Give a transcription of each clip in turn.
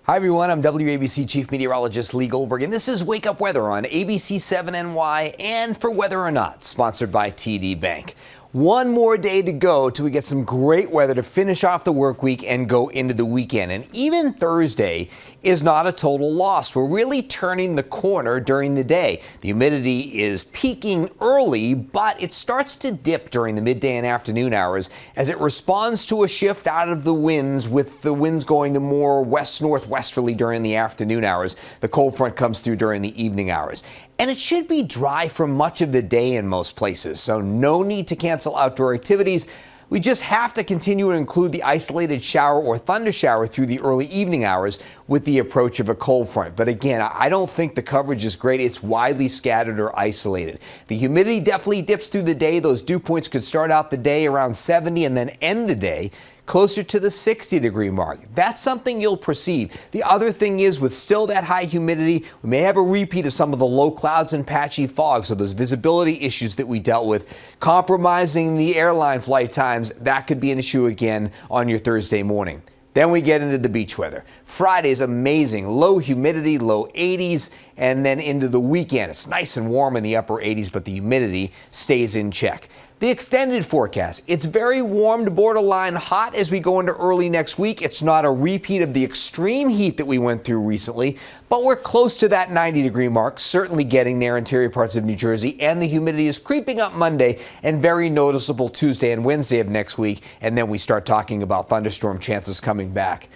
Hi everyone, I'm WABC Chief Meteorologist Lee Goldberg, and this is Wake Up Weather on ABC7NY and For Weather or Not, sponsored by TD Bank. One more day to go till we get some great weather to finish off the work week and go into the weekend. And even Thursday is not a total loss. We're really turning the corner during the day. The humidity is peaking early, but it starts to dip during the midday and afternoon hours as it responds to a shift out of the winds, with the winds going to more west-northwesterly during the afternoon hours. The cold front comes through during the evening hours. And it should be dry for much of the day in most places, so no need to cancel outdoor activities. We just have to continue to include the isolated shower or thunder shower through the early evening hours with the approach of a cold front. But again, I don't think the coverage is great. It's widely scattered or isolated. The humidity definitely dips through the day. Those dew points could start out the day around 70 and then end the day closer to the 60-degree mark. That's something you'll perceive. The other thing is, with still that high humidity, we may have a repeat of some of the low clouds and patchy fog, so those visibility issues that we dealt with, compromising the airline flight times, that could be an issue again on your Thursday morning. Then we get into the beach weather. Friday's amazing. Low humidity, low 80s, and then into the weekend. It's nice and warm in the upper 80s, but the humidity stays in check. The extended forecast, it's very warm to borderline hot as we go into early next week. It's not a repeat of the extreme heat that we went through recently, but we're close to that 90-degree mark, certainly getting there in interior parts of New Jersey, and the humidity is creeping up Monday and very noticeable Tuesday and Wednesday of next week, and then we start talking about thunderstorm chances coming back.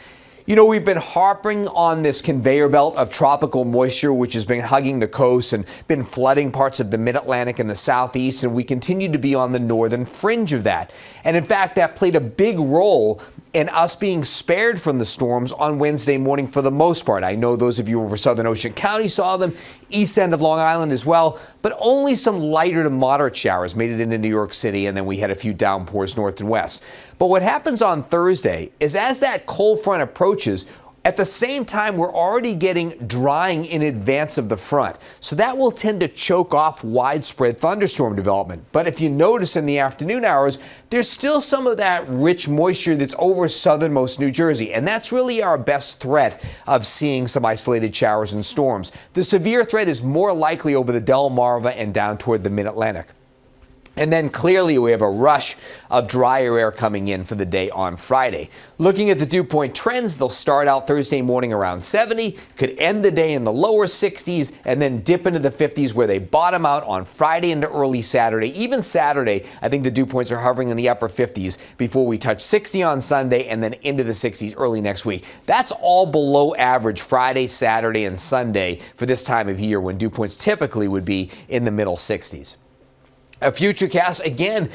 You know, we've been harping on this conveyor belt of tropical moisture, which has been hugging the coast and been flooding parts of the mid-Atlantic and the southeast, and we continue to be on the northern fringe of that. And in fact, that played a big role in us being spared from the storms on Wednesday morning for the most part. I know those of you over Southern Ocean County saw them, east end of Long Island as well, but only some lighter to moderate showers made it into New York City, and then we had a few downpours north and west. But what happens on Thursday is, as that cold front approaches, at the same time, we're already getting drying in advance of the front. So that will tend to choke off widespread thunderstorm development. But if you notice in the afternoon hours, there's still some of that rich moisture that's over southernmost New Jersey. And that's really our best threat of seeing some isolated showers and storms. The severe threat is more likely over the Delmarva and down toward the mid-Atlantic. And then clearly we have a rush of drier air coming in for the day on Friday. Looking at the dew point trends, they'll start out Thursday morning around 70, could end the day in the lower 60s, and then dip into the 50s where they bottom out on Friday into early Saturday. Even Saturday, I think the dew points are hovering in the upper 50s before we touch 60 on Sunday and then into the 60s early next week. That's all below average Friday, Saturday, and Sunday for this time of year, when dew points typically would be in the middle 60s. A futurecast, again,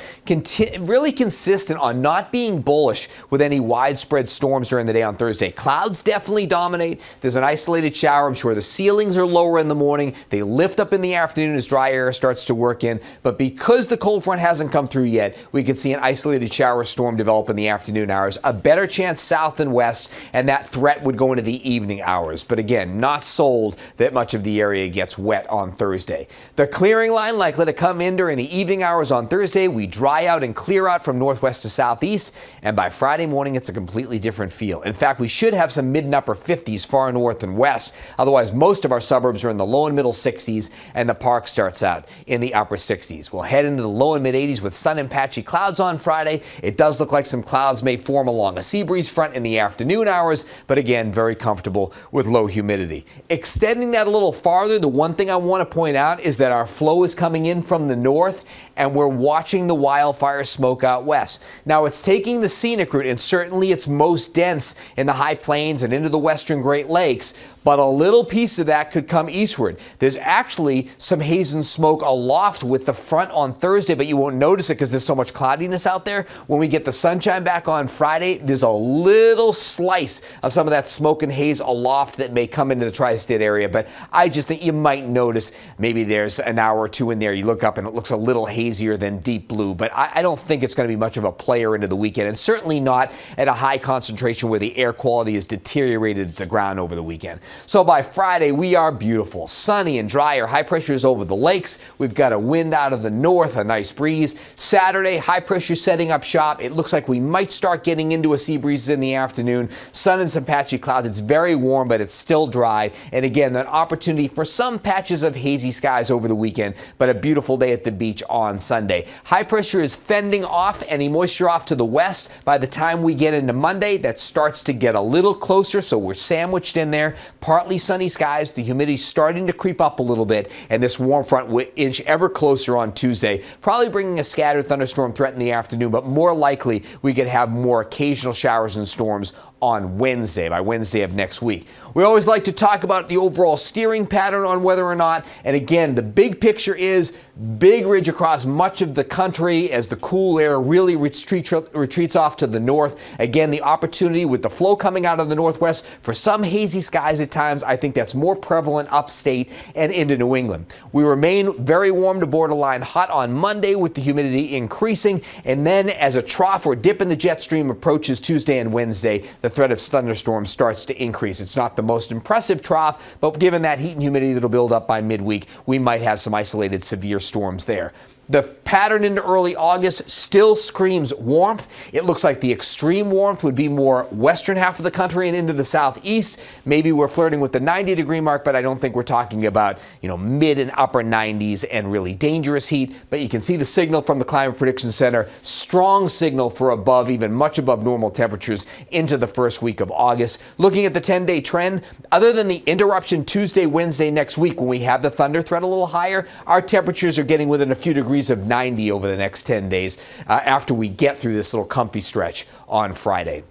really consistent on not being bullish with any widespread storms during the day on Thursday. Clouds definitely dominate. There's an isolated shower. I'm sure the ceilings are lower in the morning. They lift up in the afternoon as dry air starts to work in. But because the cold front hasn't come through yet, we could see an isolated shower storm develop in the afternoon hours. A better chance south and west, and that threat would go into the evening hours. But again, not sold that much of the area gets wet on Thursday. The clearing line likely to come in during the evening hours on Thursday. We dry out and clear out from northwest to southeast, and by Friday morning it's a completely different feel. In fact, we should have some mid and upper 50s far north and west. Otherwise, most of our suburbs are in the low and middle 60s, and the park starts out in the upper 60s. We'll head into the low and mid 80s with sun and patchy clouds on Friday. It does look like some clouds may form along a sea breeze front in the afternoon hours, but again, very comfortable with low humidity. Extending that a little farther, the one thing I want to point out is that our flow is coming in from the north, and we're watching the wildfire smoke out west. Now, it's taking the scenic route, and certainly it's most dense in the high plains and into the western Great Lakes, but a little piece of that could come eastward. There's actually some haze and smoke aloft with the front on Thursday, but you won't notice it because there's so much cloudiness out there. When we get the sunshine back on Friday, there's a little slice of some of that smoke and haze aloft that may come into the tri-state area, but I just think you might notice maybe there's an hour or two in there. You look up and it looks a little hazier than deep blue, but I don't think it's going to be much of a player into the weekend, and certainly not at a high concentration where the air quality is deteriorated at the ground over the weekend. So by Friday, we are beautiful, sunny and drier. High pressure is over the lakes. We've got a wind out of the north, a nice breeze. Saturday, high pressure setting up shop. It looks like we might start getting into a sea breeze in the afternoon. Sun and some patchy clouds. It's very warm, but it's still dry. And again, an opportunity for some patches of hazy skies over the weekend, but a beautiful day at the beach on Sunday. High pressure is fending off any moisture off to the west. By the time we get into Monday, that starts to get a little closer, so we're sandwiched in there. Partly sunny skies, the humidity starting to creep up a little bit, and this warm front will inch ever closer on Tuesday, probably bringing a scattered thunderstorm threat in the afternoon, but more likely we could have more occasional showers and storms on Wednesday, by Wednesday of next week. We always like to talk about the overall steering pattern on whether or not, and again, the big picture is big ridge across much of the country as the cool air really retreats off to the north. Again, the opportunity with the flow coming out of the northwest for some hazy skies at times. I think that's more prevalent upstate and into New England. We remain very warm to borderline hot on Monday with the humidity increasing, and then as a trough or dip in the jet stream approaches Tuesday and Wednesday, the threat of thunderstorms starts to increase. It's not the most impressive trough, but given that heat and humidity that'll build up by midweek, we might have some isolated severe storms there. The pattern into early August still screams warmth. It looks like the extreme warmth would be more western half of the country and into the southeast. Maybe we're flirting with the 90-degree mark, but I don't think we're talking about, mid and upper 90s and really dangerous heat. But you can see the signal from the Climate Prediction Center. Strong signal for above, even much above normal temperatures into the first week of August. Looking at the 10-day trend, other than the interruption Tuesday, Wednesday next week when we have the thunder threat a little higher, our temperatures are getting within a few degrees of 90 over the next 10 days after we get through this little comfy stretch on Friday.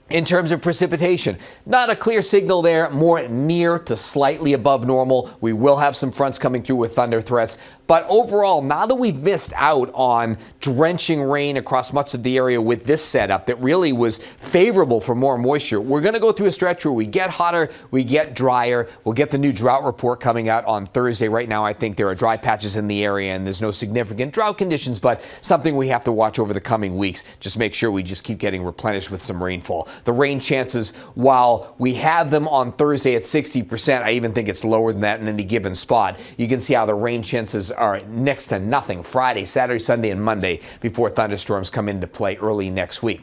In terms of precipitation, not a clear signal there, more near to slightly above normal. We will have some fronts coming through with thunder threats. But overall, now that we've missed out on drenching rain across much of the area with this setup that really was favorable for more moisture, we're going to go through a stretch where we get hotter, we get drier. We'll get the new drought report coming out on Thursday. Right now, I think there are dry patches in the area and there's no significant drought conditions, but something we have to watch over the coming weeks. Just make sure we just keep getting replenished with some rainfall. The rain chances, while we have them on Thursday at 60%, I even think it's lower than that in any given spot. You can see how the rain chances are next to nothing Friday, Saturday, Sunday, and Monday before thunderstorms come into play early next week.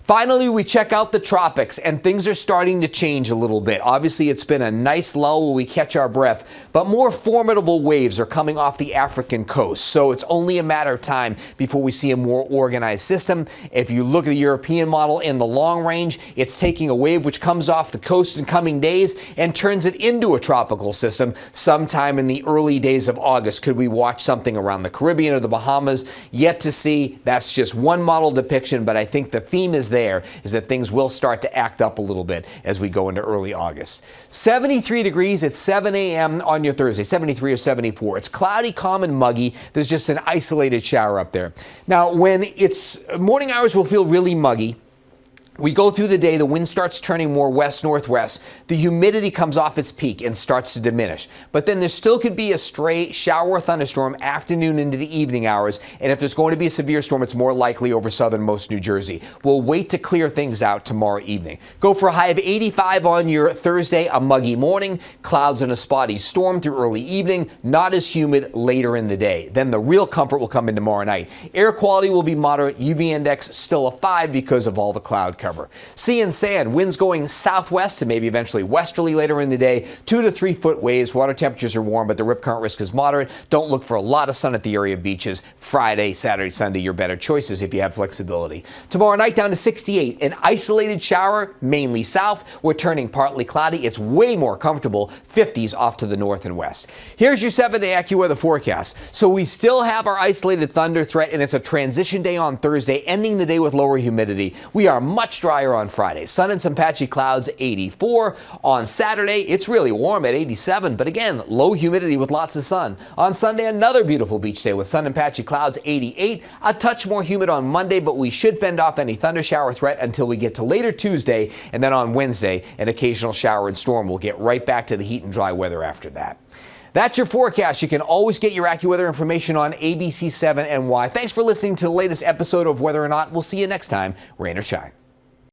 Finally, we check out the tropics, and things are starting to change a little bit. Obviously, it's been a nice lull where we catch our breath, but more formidable waves are coming off the African coast. So it's only a matter of time before we see a more organized system. If you look at the European model in the long range, it's taking a wave which comes off the coast in coming days and turns it into a tropical system sometime in the early days of August. Could we watch something around the Caribbean or the Bahamas? Yet to see. That's just one model depiction, but I think the theme is that things will start to act up a little bit as we go into early August. 73 degrees at 7 a.m. on your Thursday, 73 or 74. It's cloudy, calm, and muggy. There's just an isolated shower up there. Now, when it's morning hours will feel really muggy. We go through the day, the wind starts turning more west-northwest. The humidity comes off its peak and starts to diminish. But then there still could be a stray shower or thunderstorm afternoon into the evening hours. And if there's going to be a severe storm, it's more likely over southernmost New Jersey. We'll wait to clear things out tomorrow evening. Go for a high of 85 on your Thursday, a muggy morning, clouds and a spotty storm through early evening, not as humid later in the day. Then the real comfort will come in tomorrow night. Air quality will be moderate, UV index still a 5 because of all the cloud cover. Sea and sand, winds going southwest and maybe eventually westerly later in the day. 2 to 3 foot waves. Water temperatures are warm, but the rip current risk is moderate. Don't look for a lot of sun at the area beaches. Friday, Saturday, Sunday, your better choices if you have flexibility. Tomorrow night down to 68. An isolated shower, mainly south. We're turning partly cloudy. It's way more comfortable. 50s off to the north and west. Here's your 7-day AccuWeather forecast. So we still have our isolated thunder threat, and it's a transition day on Thursday, ending the day with lower humidity. We are much drier on Friday. Sun and some patchy clouds, 84. On Saturday, it's really warm at 87, but again, low humidity with lots of sun. On Sunday, another beautiful beach day with sun and patchy clouds, 88. A touch more humid on Monday, but we should fend off any thunder shower threat until we get to later Tuesday, and then on Wednesday, an occasional shower and storm. We'll get right back to the heat and dry weather after that. That's your forecast. You can always get your AccuWeather information on ABC7NY. Thanks for listening to the latest episode of Whether or Not. We'll see you next time, rain or shine.